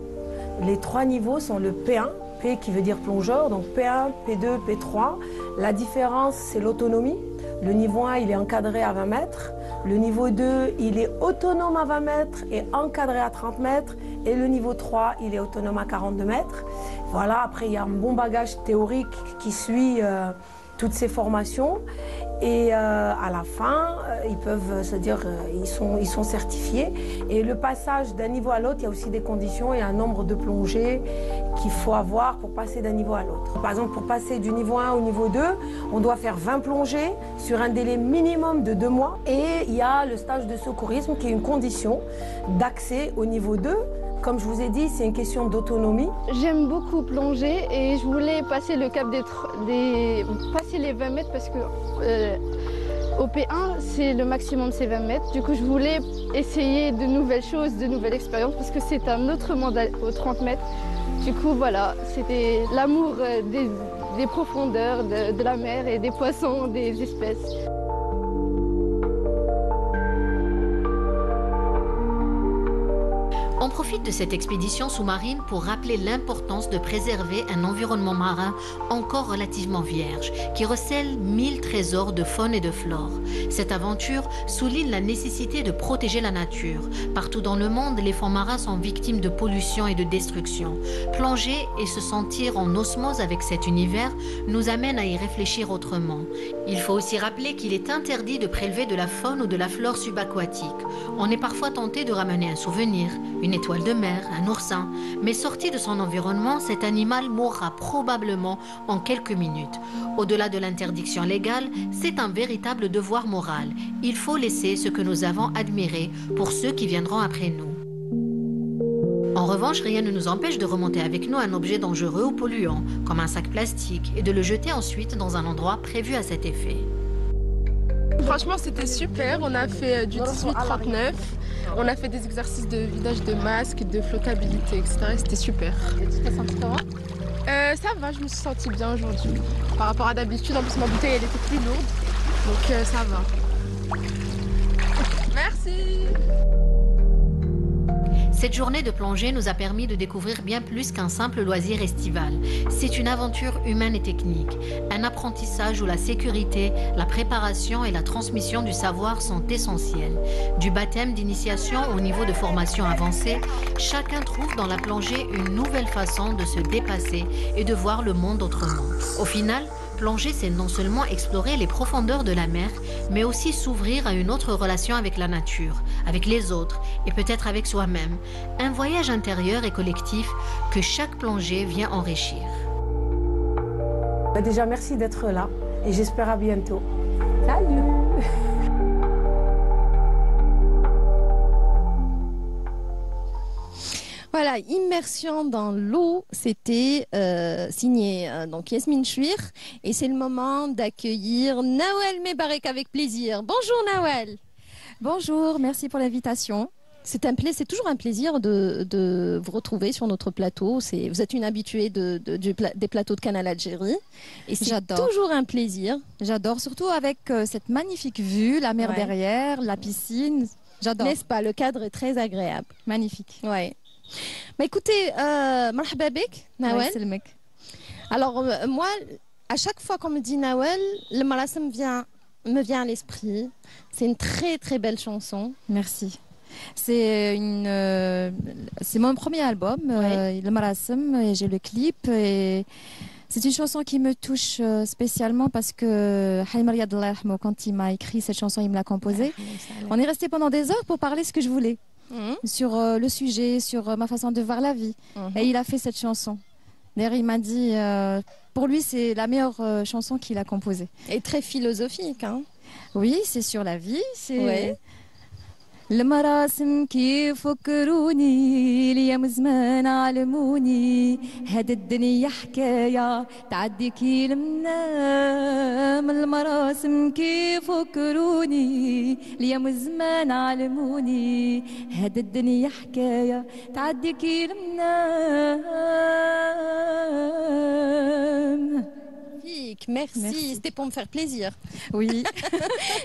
Les 3 niveaux sont le P1, P qui veut dire plongeur, donc P1, P2, P3. La différence, c'est l'autonomie. Le niveau 1, il est encadré à 20 mètres. Le niveau 2, il est autonome à 20 mètres et encadré à 30 mètres. Et le niveau 3, il est autonome à 42 mètres. Voilà, après, il y a un bon bagage théorique qui suit toutes ces formations. Et à la fin, ils peuvent se dire ils sont certifiés. Et le passage d'un niveau à l'autre, il y a aussi des conditions et un nombre de plongées qu'il faut avoir pour passer d'un niveau à l'autre. Par exemple, pour passer du niveau 1 au niveau 2, on doit faire 20 plongées sur un délai minimum de 2 mois. Et il y a le stage de secourisme qui est une condition d'accès au niveau 2. Comme je vous ai dit, c'est une question d'autonomie. J'aime beaucoup plonger et je voulais passer le cap passer les 20 mètres parce que au P1, c'est le maximum, c'est 20 mètres. Du coup, je voulais essayer de nouvelles choses, de nouvelles expériences parce que c'est un autre monde aux 30 mètres. Du coup, voilà, c'était l'amour des profondeurs, de la mer et des poissons, des espèces. On profite de cette expédition sous-marine pour rappeler l'importance de préserver un environnement marin encore relativement vierge, qui recèle 1000 trésors de faune et de flore. Cette aventure souligne la nécessité de protéger la nature. Partout dans le monde, les fonds marins sont victimes de pollution et de destruction. Plonger et se sentir en osmose avec cet univers nous amène à y réfléchir autrement. Il faut aussi rappeler qu'il est interdit de prélever de la faune ou de la flore subaquatique. On est parfois tenté de ramener un souvenir, une étoile de mer, un oursin, mais sorti de son environnement, cet animal mourra probablement en quelques minutes. Au-delà de l'interdiction légale, c'est un véritable devoir moral. Il faut laisser ce que nous avons admiré pour ceux qui viendront après nous. En revanche, rien ne nous empêche de remonter avec nous un objet dangereux ou polluant, comme un sac plastique, et de le jeter ensuite dans un endroit prévu à cet effet. Franchement, c'était super. On a fait du 18-39. On a fait des exercices de vidage de masque, de flottabilité, etc. C'était super. Et tu t'es sentie comment? Ça va, je me suis sentie bien aujourd'hui. Par rapport à d'habitude, en plus ma bouteille elle était plus lourde. Donc ça va. Merci. Cette journée de plongée nous a permis de découvrir bien plus qu'un simple loisir estival. C'est une aventure humaine et technique, un apprentissage où la sécurité, la préparation et la transmission du savoir sont essentiels. Du baptême d'initiation au niveau de formation avancée, chacun trouve dans la plongée une nouvelle façon de se dépasser et de voir le monde autrement. Au final, plonger, c'est non seulement explorer les profondeurs de la mer, mais aussi s'ouvrir à une autre relation avec la nature, avec les autres et peut-être avec soi-même. Un voyage intérieur et collectif que chaque plongée vient enrichir. Déjà, merci d'être là et j'espère à bientôt. Salut! Voilà, immersion dans l'eau, c'était signé donc Yasmine Chouir. Et c'est le moment d'accueillir Nawel Mebarek avec plaisir. Bonjour Nawel. Bonjour, merci pour l'invitation. C'est toujours un plaisir de vous retrouver sur notre plateau. Vous êtes une habituée des plateaux de Canal Algérie. Et c'est toujours un plaisir. J'adore, surtout avec cette magnifique vue, la mer derrière, la piscine. J'adore. N'est-ce pas? Le cadre est très agréable. Magnifique. Ouais. Bah écoutez, marhaba bik, Nawel. C'est le mec. Alors moi, à chaque fois qu'on me dit Nawel, le Marassem me vient à l'esprit. C'est une très très belle chanson. Merci. C'est mon premier album, le Marassem, et j'ai le clip. Et c'est une chanson qui me touche spécialement parce que Haïm Riyad, quand il m'a écrit cette chanson, il me l'a composée. On est resté pendant des heures pour parler ce que je voulais. Sur le sujet, sur ma façon de voir la vie. Et il a fait cette chanson. D'ailleurs, il m'a dit, pour lui, c'est la meilleure chanson qu'il a composée. Et très philosophique, hein? Oui, c'est sur la vie. C'est المراسم كيف فكروني اليوم زمان علموني هاد الدنيا حكاية تعدي كي المنام المراسم كيف فكروني اليوم زمان علموني هاد الدنيا حكاية تعدي كي المنام. Merci, c'était pour me faire plaisir. Oui.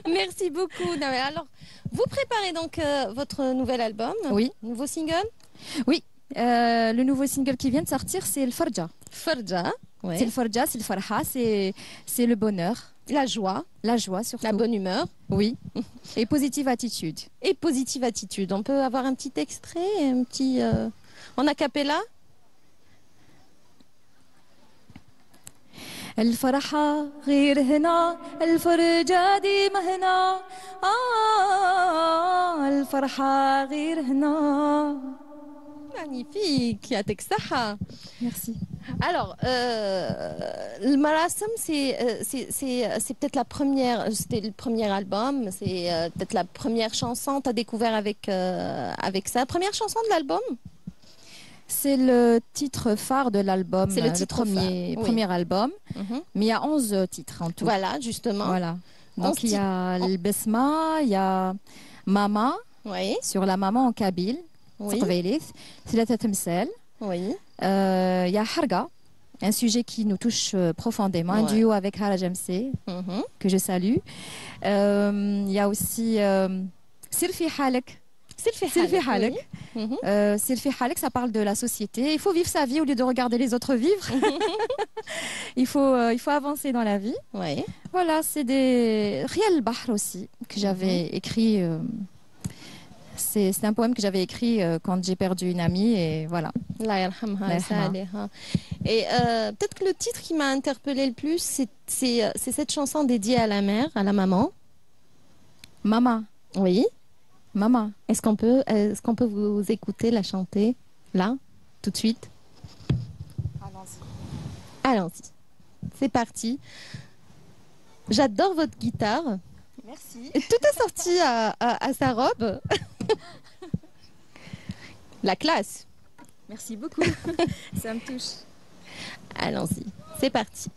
Merci beaucoup. Alors, vous préparez donc votre nouvel album? Oui. Nouveau single? Oui. Le nouveau single qui vient de sortir, c'est le Farja. Farja, ouais. C'est le Farja, c'est le Farha, c'est le bonheur. La joie. La joie surtout. La bonne humeur. Oui. Et positive attitude. Et positive attitude. On peut avoir un petit extrait, un petit... en a cappella? الفرحة غير هنا الفرجة ديما هنا الفرحة غير هنا. Magnifique, يعطيك الصحة. Merci. Alors, le Marassem, c'est peut-être la première, c'était le premier album, c'est peut-être la première chanson que tu as découvert avec ça. Première chanson de l'album? C'est le titre phare de l'album, c'est le premier album, mais il y a 11 titres en tout. Voilà, justement. Voilà. Donc il y a le Besma, il y a Mama, sur la Maman en kabyle, c'est la Tatemsel. Oui. Il y a Harga, un sujet qui nous touche profondément, un duo avec Haraj MC, que je salue. Il y a aussi Sirfi Halek. Silfi Halek. Silfi Halek, ça parle de la société. Il faut vivre sa vie au lieu de regarder les autres vivre. il faut avancer dans la vie. Oui. Voilà, c'est des Riel Bahr aussi que j'avais écrit. C'est un poème que j'avais écrit quand j'ai perdu une amie et voilà. Allah yarhamha, Saliha. Et peut-être que le titre qui m'a interpellée le plus, c'est cette chanson dédiée à la mère, à la maman. Maman. Oui. Maman. Est-ce qu'on peut vous écouter la chanter là, tout de suite? Allons-y. C'est parti. J'adore votre guitare. Merci. Et tout est sorti à sa robe. La classe. Merci beaucoup. Ça me touche. Allons-y. C'est parti.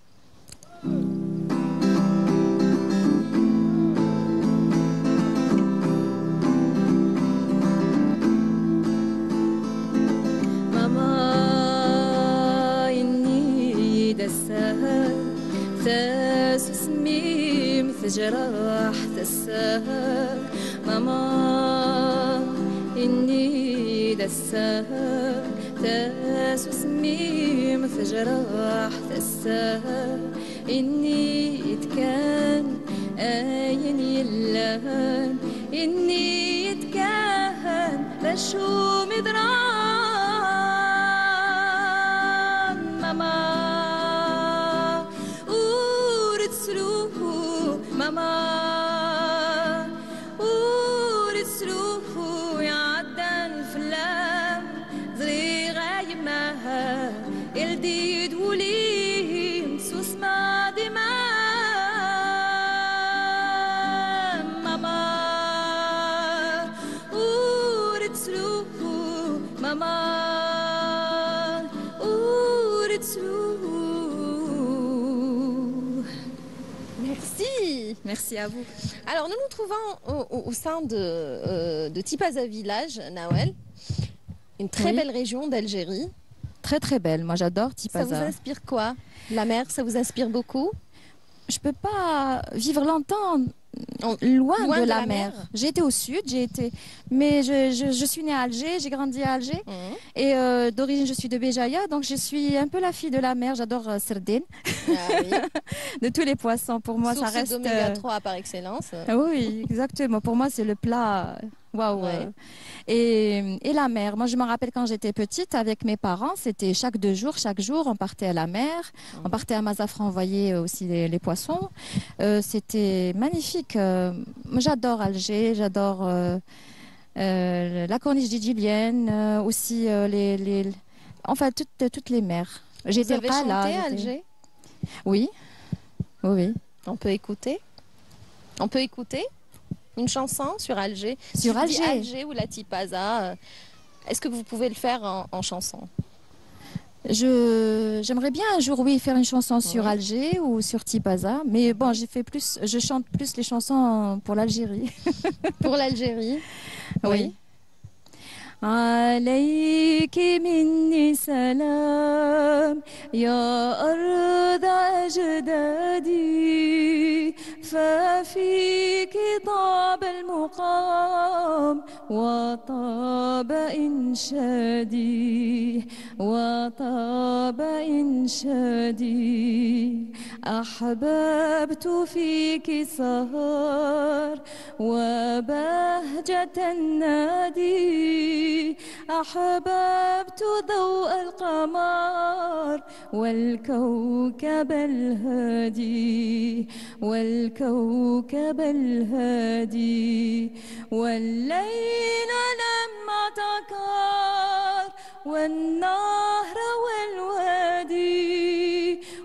ماما إني دساها ثاس اسمي مثل جراح دساها ماما إني دساها ثاس اسمي مثل جراح دساها إني إتكان آين يلان إني إتكان بشوم دران ماما أورد سلوه ماما أورد سلوه يعدن فلام ضري غايب معها الديد وليه مسوس ما دماء Merci. Merci à vous. Alors, nous nous trouvons au sein de Tipaza Village, Nawel, une très belle région d'Algérie. Très très belle. Moi, j'adore Tipaza. Ça vous inspire quoi? La mer, ça vous inspire beaucoup? Je peux pas vivre longtemps loin de la mer. J'ai été au sud, mais je suis née à Alger, j'ai grandi à Alger. Et d'origine, je suis de Béjaïa, donc je suis un peu la fille de la mer. J'adore sardine. De tous les poissons. Pour moi, source ça reste d'oméga 3 par excellence. Oui, exactement. Pour moi, c'est le plat. Waouh. Ouais. Et la mer. Moi, je me rappelle quand j'étais petite avec mes parents, c'était chaque 2 jours, chaque jour, on partait à la mer. On partait à Mazafran envoyer aussi les poissons. C'était magnifique. Moi, j'adore Alger, j'adore la corniche djidjibienne, aussi enfin toutes les mers. Vous avez chanté à Alger? Oui. Oui. On peut écouter une chanson sur Alger. Sur Tu dis Alger. Alger ou la Tipaza. Est-ce que vous pouvez le faire en chanson? J'aimerais bien un jour, oui, faire une chanson sur Alger ou sur Tipaza. Mais bon, je chante plus les chansons pour l'Algérie. Pour l'Algérie? Oui. عليك مني سلام يا أرض أجدادي ففيك طاب المقام وطاب إنشادي وطاب إنشادي أحببت فيك سهر وبهجة النادي أحببت ضوء القمر والكوكب الهادي والكوكب الهادي والليل لما تكار والنهر والوادي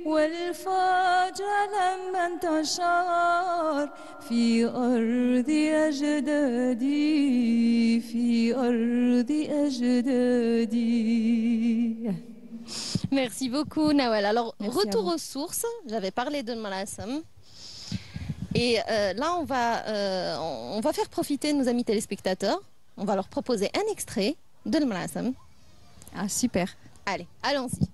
والفجر لما انتشر في أرض أجدادي في أرض أجدادي. Merci beaucoup, Nawel. Alors, Merci retour aux sources. J'avais parlé de Malassam. Et là, on va faire profiter nos amis téléspectateurs. On va leur proposer un extrait de Malassam. Ah, super. Allez, allons-y.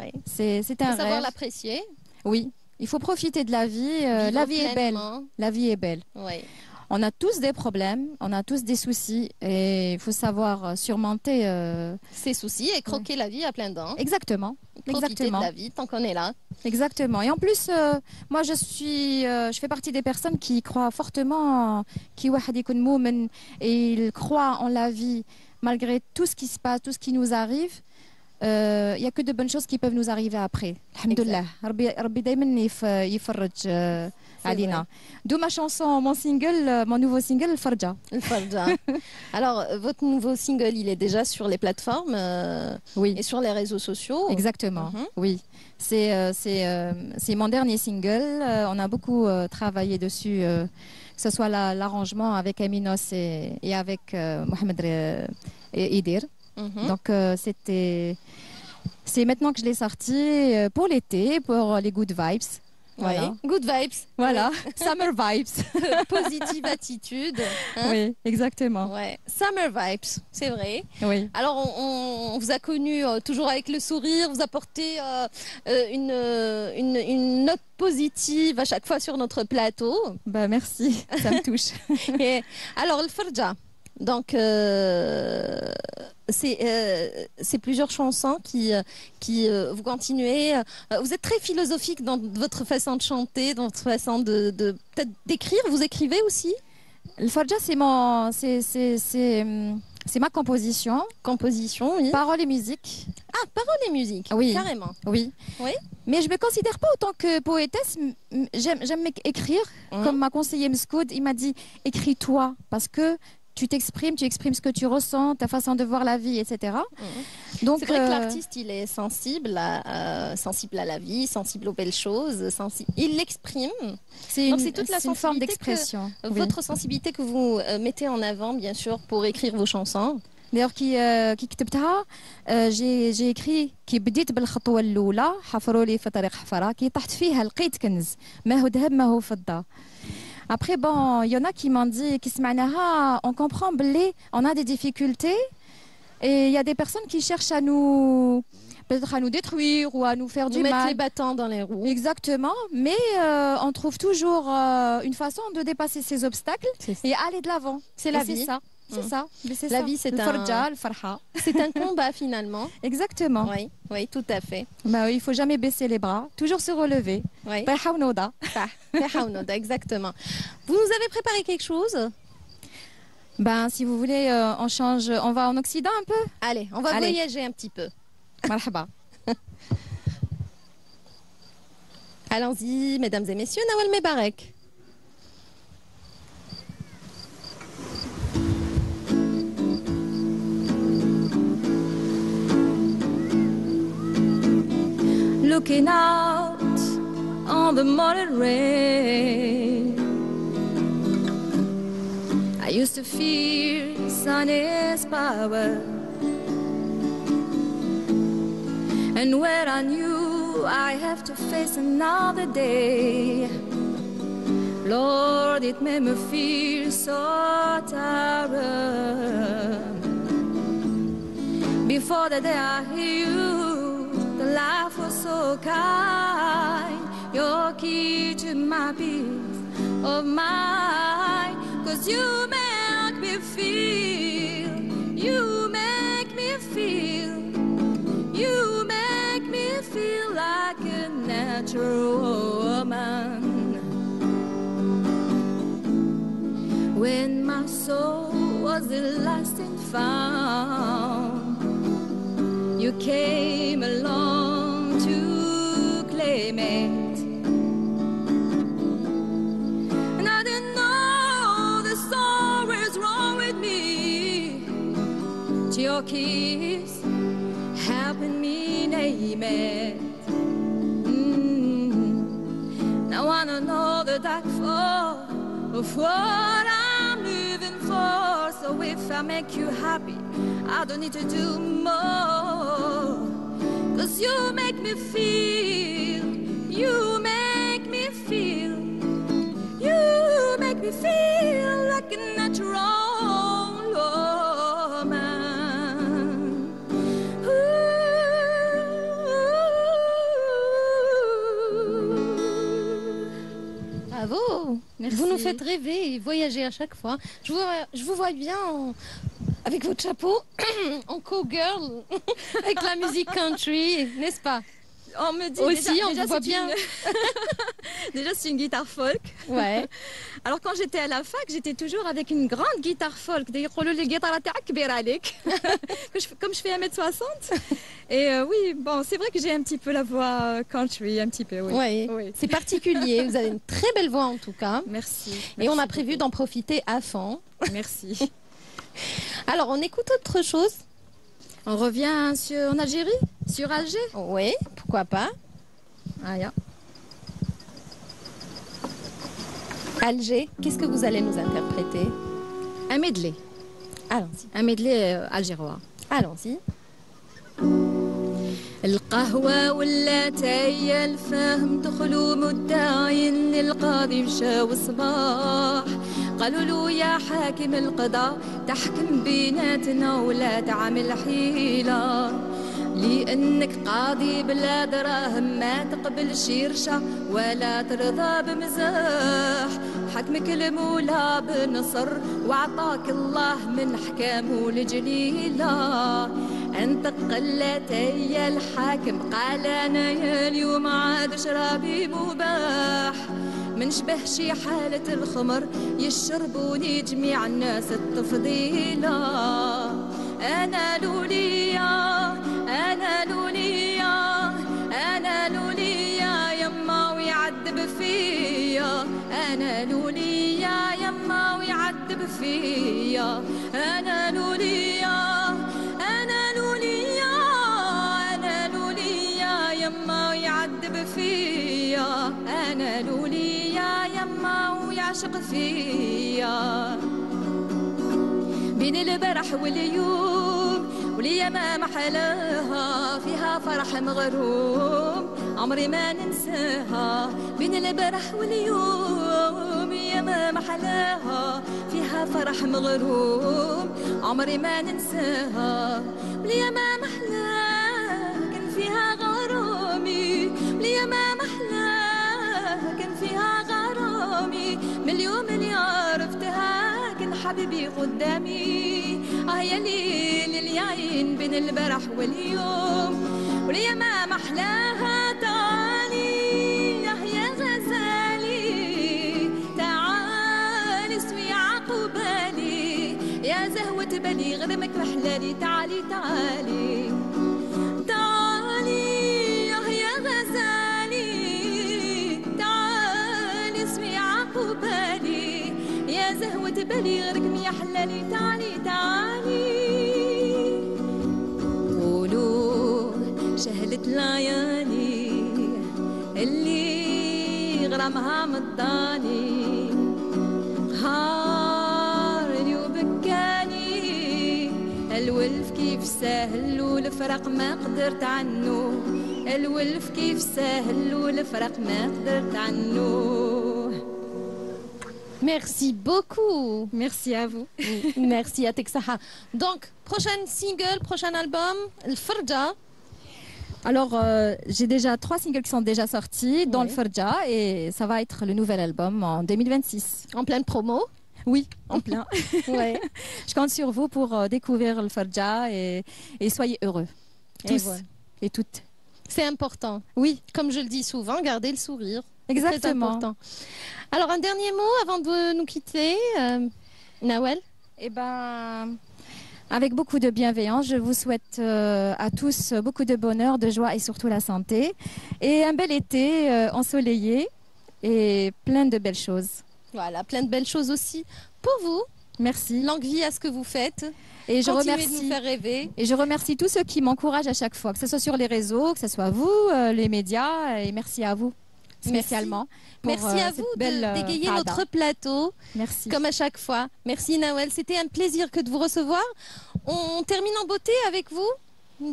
Ouais. C'est un Faut savoir rêve. l'apprécier. Oui, il faut profiter de la vie. La vie est belle. La vie est belle. Ouais. On a tous des problèmes, on a tous des soucis et il faut savoir surmonter ces soucis et croquer la vie à pleines dents. Exactement. Profiter Exactement. de la vie tant qu'on est là. Exactement. Et en plus, moi, je fais partie des personnes qui croient fortement et ils croient en la vie malgré tout ce qui se passe, tout ce qui nous arrive. Il n'y a que de bonnes choses qui peuvent nous arriver après. Alhamdoulilah. Rabbi daiman يفرج علينا. D'où ma chanson, mon single, mon nouveau single, El Farja. El Farja. Alors, votre nouveau single, il est déjà sur les plateformes oui. et sur les réseaux sociaux. Exactement, oui. C'est mon dernier single. On a beaucoup travaillé dessus, que ce soit l'arrangement avec Aminos et avec Mohamed Idir. Donc, c'est maintenant que je l'ai sorti pour l'été, pour les good vibes. Voilà. Oui. Good vibes. Voilà, summer vibes. Positive attitude. Hein? Oui, exactement. Ouais. Summer vibes, c'est vrai. Oui. Alors, on vous a connu toujours avec le sourire, vous apportez une note positive à chaque fois sur notre plateau. Bah, merci, ça me touche. Et, alors, le Farja. Donc, c'est plusieurs chansons qui vous continuez. Vous êtes très philosophique dans votre façon de chanter, dans votre façon de peut-être d'écrire. Vous écrivez aussi? Le Farja, c'est ma composition. Composition, oui. Paroles et musique. Ah, paroles et musique, oui. Carrément. Oui. Oui. Mais je me considère pas autant que poétesse. J'aime écrire. Comme m'a conseillé Mskoud, il m'a dit écris-toi parce que tu exprimes ce que tu ressens, ta façon de voir la vie, etc. Donc, c'est vrai que l'artiste, il est sensible à la vie, sensible aux belles choses, il l'exprime. C'est toute une forme d'expression. Votre sensibilité que vous mettez en avant, bien sûr, pour écrire vos chansons. D'ailleurs, كي كتبتها j'ai écrit كي بديت بالخطوة الأولى حفروا لي في طريق حفرة كي طحت فيها لقيت كنز ما هو ذهب ما هو فضة. Après, bon, il y en a qui m'ont dit, on comprend, on a des difficultés et il y a des personnes qui cherchent à nous, peut-être à nous détruire ou à nous faire du mal. Mettre les bâtons dans les roues. Exactement, mais on trouve toujours une façon de dépasser ces obstacles et aller de l'avant. C'est la vie. C'est ça. C'est ça. C'est la ça. vie, c'est c'est un combat finalement. Exactement. Oui, oui, tout à fait. Bah oui, il faut jamais baisser les bras, toujours se relever. Oui. Exactement. Vous nous avez préparé quelque chose? Ben, si vous voulez, on va en Occident un peu. Allez, on va voyager un petit peu. Marhaba. Allons-y, mesdames et messieurs, Nawal Mebarek. Looking out on the morning rain, I used to fear sun's power, and when I knew I have to face another day, Lord, it made me feel so tired. Before the day I hear you, the life was so kind. You're key to my peace of mind. 'Cause you make me feel, you make me feel, you make me feel like a natural woman. When my soul was the last and found, you came along to claim it. And I didn't know the soul was wrong with me. Your kiss helping me name it. Now I don't know the dark fall of what I'm living for. So if I make you happy, I don't need to do more. 'Cause you make me feel, you make me feel, you make me feel like a natural woman. Ooh, Merci. Vous nous faites rêver et voyager à chaque fois. Je vous vois bien avec votre chapeau en cowgirl, avec la musique country, n'est-ce pas? On me dit aussi, déjà, on vous voit bien. Déjà, c'est une guitare folk. Ouais. Alors, quand j'étais à la fac, j'étais toujours avec une grande guitare folk. D'ailleurs, les guitares comme je fais 1m60. Et oui, bon, c'est vrai que j'ai un petit peu la voix country, un petit peu, oui. Ouais. Oui. C'est particulier. Vous avez une très belle voix en tout cas. Merci. Et on a prévu d'en profiter à fond. Merci. Alors, on écoute autre chose. On revient en Algérie, sur Alger. Oui, pourquoi pas. Ah, yeah. Alger, qu'est-ce que vous allez nous interpréter? Un medley. Allons-y. Un medley algérois. Allons-y. القهوة ولات هي الفهم دخلوا مدعين القاضي مشى والصباح قالوا له يا حاكم القضاء تحكم بيناتنا ولا تعمل حيلة لأنك قاضي بلا دراهم ما تقبلش يرشا ولا ترضى بمزاح حكمك المولى بنصر وعطاك الله من حكامه الجليلة أنت قلت يا الحاكم قال أنا يا اليوم عاد شرابي مباح من شبه شي حالة الخمر يشربوني جميع الناس التفضيلة أنا لوليا أنا لوليا أنا لوليا يما ويعذب فيا أنا لوليا يما ويعذب فيا أنا لوليا أنا لوليا أنا لوليا يما ويعذب فيا أنا لوليا يما ويعشق فيا بين البرح واليوم وليا ما محلاها فيها فرح مغروم عمري ما ننساها بين البرح واليوم يا ما محلاها فيها فرح مغروم عمري ما ننساها وليا ما محلاها كان فيها غرامي وليا ما محلاها كان فيها غرامي من اليوم اللي عرفتها كان حبيبي قدامي يا ليل اليعين بين البرح واليوم وليا ما محلاها تعالي يا غزالي تعالي سوي عقبالي يا زهوة بالي غرمك محلالي تعالي تعالي تعالي يا غزالي تعالي سوي عقبالي يا زهوة بالي غيرك يا حلالي تعالي تعالي قولوا شهدت ليالي اللي غرامها مضاني هارني وبكاني الولف كيف سهل والفرق ما قدرت عنه الولف كيف سهل والفرق ما قدرت عنه. Merci beaucoup. Merci à vous. Merci à Teksaha. Donc, prochain single, prochain album, le Farja. Alors, j'ai déjà 3 singles qui sont déjà sortis, dont le Farja, et ça va être le nouvel album en 2026. En pleine promo? Oui, en plein. Ouais. Je compte sur vous pour découvrir le Farja et soyez heureux. Tous et toutes. C'est important. Oui. Comme je le dis souvent, gardez le sourire. Exactement. C'est important. Alors, un dernier mot avant de nous quitter, Nawel? Eh ben, avec beaucoup de bienveillance, je vous souhaite à tous beaucoup de bonheur, de joie et surtout la santé. Et un bel été ensoleillé et plein de belles choses. Voilà, plein de belles choses aussi pour vous. Merci. Longue vie à ce que vous faites. Et je Continuez remercie, de nous faire rêver. Et je remercie tous ceux qui m'encouragent à chaque fois, que ce soit sur les réseaux, que ce soit vous, les médias. Et merci à vous. Spécialement. Merci à vous d'égayer notre plateau. Merci. Comme à chaque fois. Merci Nawel. C'était un plaisir que de vous recevoir. On termine en beauté avec vous. Un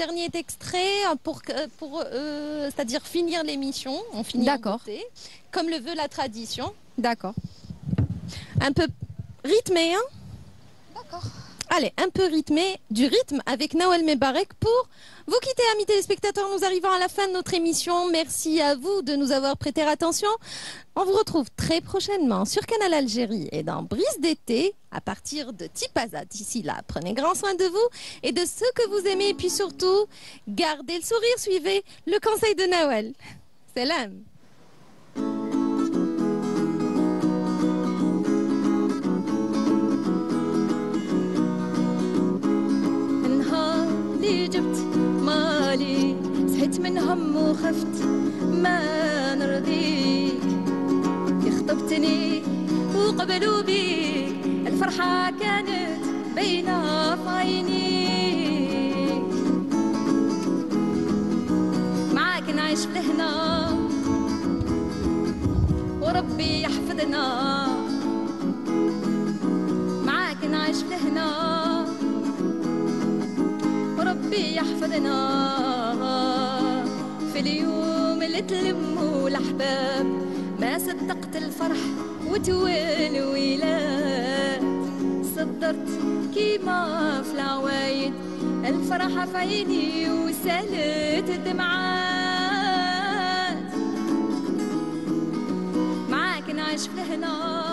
dernier extrait pour c'est-à-dire finir l'émission. On finit en beauté. Comme le veut la tradition. D'accord. Un peu rythmé, hein? D'accord. Allez, un peu rythmé, du rythme avec Nawal Mebarek pour vous quitter, amis téléspectateurs. Nous arrivons à la fin de notre émission. Merci à vous de nous avoir prêté attention. On vous retrouve très prochainement sur Canal Algérie et dans Brise d'été à partir de Tipaza. D'ici là, prenez grand soin de vous et de ceux que vous aimez. Et puis surtout, gardez le sourire, suivez le conseil de Nawal. Salam. جبت مالي صحيت من هم وخفت ما نرضيك خطبتني وقبلوا بيك الفرحة كانت باينة في عينيك معاك نعيش في الهنا وربي يحفظنا معاك نعيش في الهنا ربي يحفظنا في اليوم اللي تلموا الأحباب ما صدقت الفرح وتوالويلات صدرت كيما في العوايد الفرحة في عيني وسالت الدمعات معاك نعيش في الهنا